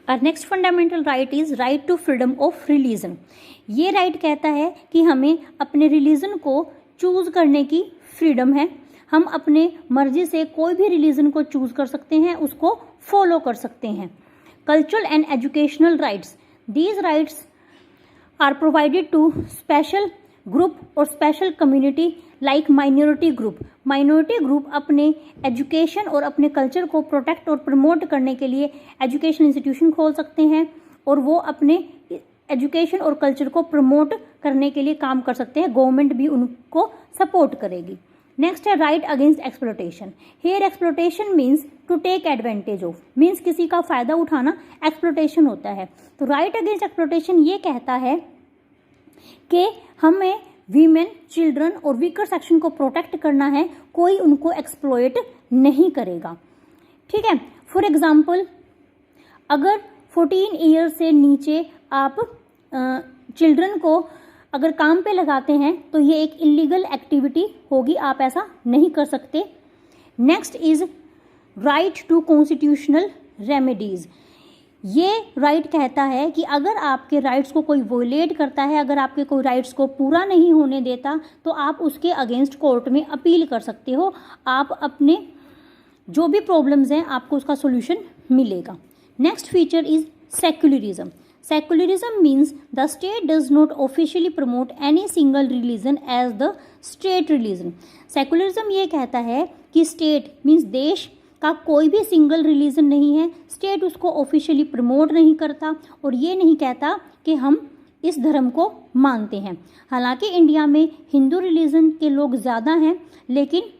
और next fundamental right is right to freedom of religion. ये right कहता है कि हमें अपने रिलीजन को चूज करने की फ्रीडम है। हम अपने मर्जी से कोई भी रिलीजन को चूज कर सकते हैं, उसको फॉलो कर सकते हैं। Cultural and educational rights, these rights are provided to special group और special community like minority group. Minority group अपने एजुकेशन और अपने कल्चर को प्रोटेक्ट और प्रमोट करने के लिए एजुकेशन इंस्टीट्यूशन खोल सकते हैं और वो अपने एजुकेशन और कल्चर को प्रमोट करने के लिए काम कर सकते हैं। गवर्नमेंट भी उनको सपोर्ट करेगी। नेक्स्ट है right against exploitation. Here exploitation means to take advantage of, means किसी का फायदा उठाना एक्सप्लोटेशन होता है। तो राइट अगेंस्ट एक्सप्लोटेशन ये कहता है कि हमें वीमेन, चिल्ड्रन और वीकर सेक्शन को प्रोटेक्ट करना है, कोई उनको एक्सप्लॉइट नहीं करेगा। ठीक है, फॉर एग्जाम्पल अगर 14 ईयर से नीचे आप चिल्ड्रन को अगर काम पे लगाते हैं तो ये एक इलीगल एक्टिविटी होगी, आप ऐसा नहीं कर सकते। Next is right to constitutional remedies. ये राइट कहता है कि अगर आपके राइट्स को कोई वोलेट करता है, अगर आपके कोई राइट्स को पूरा नहीं होने देता, तो आप उसके अगेंस्ट कोर्ट में अपील कर सकते हो। आप अपने जो भी प्रॉब्लम्स हैं आपको उसका सोल्यूशन मिलेगा। Next feature is secularism. Secularism means the state does not officially promote any single religion as the state religion. Secularism ये कहता है कि state means देश का कोई भी सिंगल रिलीजन नहीं है, स्टेट उसको ऑफिशियली प्रमोट नहीं करता और ये नहीं कहता कि हम इस धर्म को मानते हैं। हालांकि इंडिया में हिंदू रिलीजन के लोग ज़्यादा हैं, लेकिन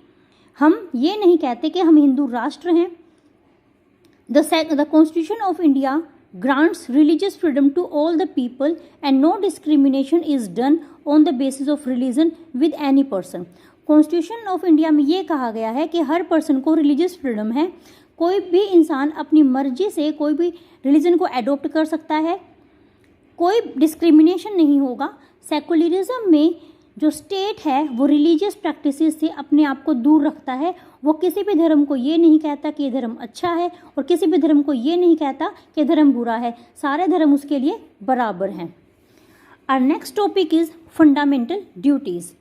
हम ये नहीं कहते कि हम हिंदू राष्ट्र हैं। The constitution of India grants religious freedom to all the people and no discrimination is done on the basis of religion with any person. Constitution of India में ये कहा गया है कि हर पर्सन को रिलीजियस फ्रीडम है, कोई भी इंसान अपनी मर्जी से कोई भी रिलीजन को एडॉप्ट कर सकता है, कोई डिस्क्रिमिनेशन नहीं होगा। सेकुलरिज्म में जो स्टेट है वो रिलीजियस प्रैक्टिसेस से अपने आप को दूर रखता है। वो किसी भी धर्म को ये नहीं कहता कि ये धर्म अच्छा है और किसी भी धर्म को ये नहीं कहता कि धर्म बुरा है, सारे धर्म उसके लिए बराबर हैं। और next topic is fundamental duties.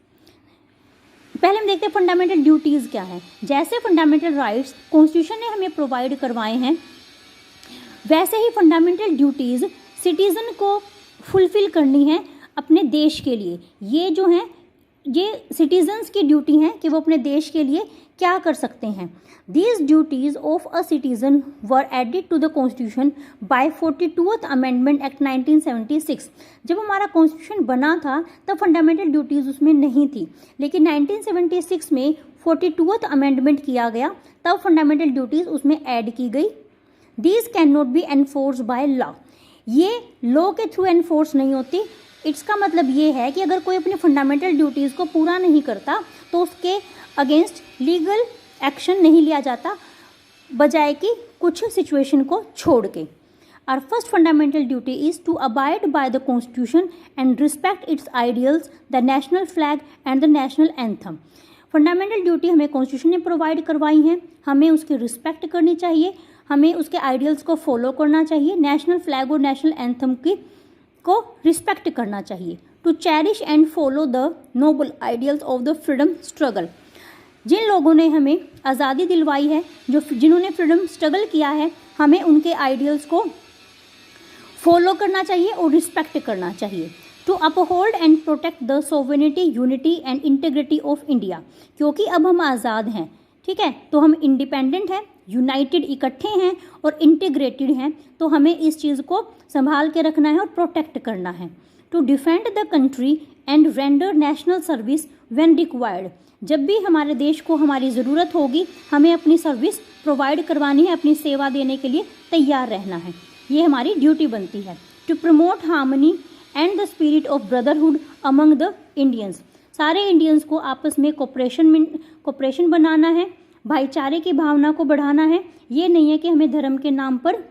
पहले हम देखते हैं फंडामेंटल ड्यूटीज क्या है। जैसे फंडामेंटल राइट्स कॉन्स्टिट्यूशन ने हमें प्रोवाइड करवाए हैं, वैसे ही फंडामेंटल ड्यूटीज सिटीजन को फुलफिल करनी है अपने देश के लिए। ये जो हैं ये सिटीजन्स की ड्यूटी है कि वो अपने देश के लिए क्या कर सकते हैं। These duties of a citizen were added to the constitution by 42th amendment act 1976। जब हमारा कॉन्स्टिट्यूशन बना था तब फंडामेंटल ड्यूटीज उसमें नहीं थी, लेकिन 1976 में 42th अमेंडमेंट किया गया, तब फंडामेंटल ड्यूटीज उसमें ऐड की गई। These can not be enforce by law. ये लॉ के थ्रू एनफोर्स नहीं होती। इसका मतलब ये है कि अगर कोई अपनी फंडामेंटल ड्यूटीज़ को पूरा नहीं करता तो उसके अगेंस्ट लीगल एक्शन नहीं लिया जाता, बजाय कि कुछ सिचुएशन को छोड़ के। Our first fundamental duty is to abide by the constitution and respect its ideals, the national flag and the national anthem. Fundamental duty हमें कॉन्स्टिट्यूशन ने प्रोवाइड करवाई हैं, हमें उसकी रिस्पेक्ट करनी चाहिए, हमें उसके आइडियल्स को फॉलो करना चाहिए, नेशनल फ्लैग और नेशनल एंथम की को रिस्पेक्ट करना चाहिए। To cherish and follow the noble ideals of the freedom struggle. जिन लोगों ने हमें आज़ादी दिलवाई है, जिन्होंने फ्रीडम स्ट्रगल किया है, हमें उनके आइडियल्स को फॉलो करना चाहिए और रिस्पेक्ट करना चाहिए। To uphold and protect the sovereignty, unity and integrity of India. क्योंकि अब हम आज़ाद हैं, ठीक है, तो हम इंडिपेंडेंट हैं, यूनाइटेड इकट्ठे हैं और इंटीग्रेटेड हैं, तो हमें इस चीज़ को संभाल के रखना है और प्रोटेक्ट करना है। To defend the country and render national service when required. जब भी हमारे देश को हमारी ज़रूरत होगी हमें अपनी सर्विस प्रोवाइड करवानी है, अपनी सेवा देने के लिए तैयार रहना है, ये हमारी ड्यूटी बनती है। To promote harmony and the spirit of brotherhood among the Indians. सारे इंडियंस को आपस में कोऑपरेशन बनाना है, भाईचारे की भावना को बढ़ाना है। ये नहीं है कि हमें धर्म के नाम पर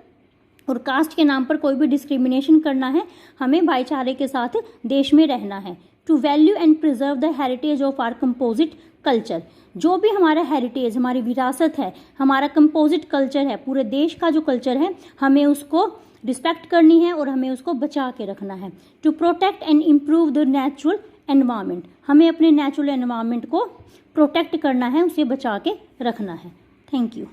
और कास्ट के नाम पर कोई भी डिस्क्रिमिनेशन करना है, हमें भाईचारे के साथ देश में रहना है। To value and preserve the heritage of our composite culture. जो भी हमारा हेरिटेज, हमारी विरासत है, हमारा कंपोजिट कल्चर है, पूरे देश का जो कल्चर है, हमें उसको रिस्पेक्ट करनी है और हमें उसको बचा के रखना है। To protect and improve the natural environment, हमें अपने नेचुरल एनवायरनमेंट को प्रोटेक्ट करना है, उसे बचा के रखना है। Thank you.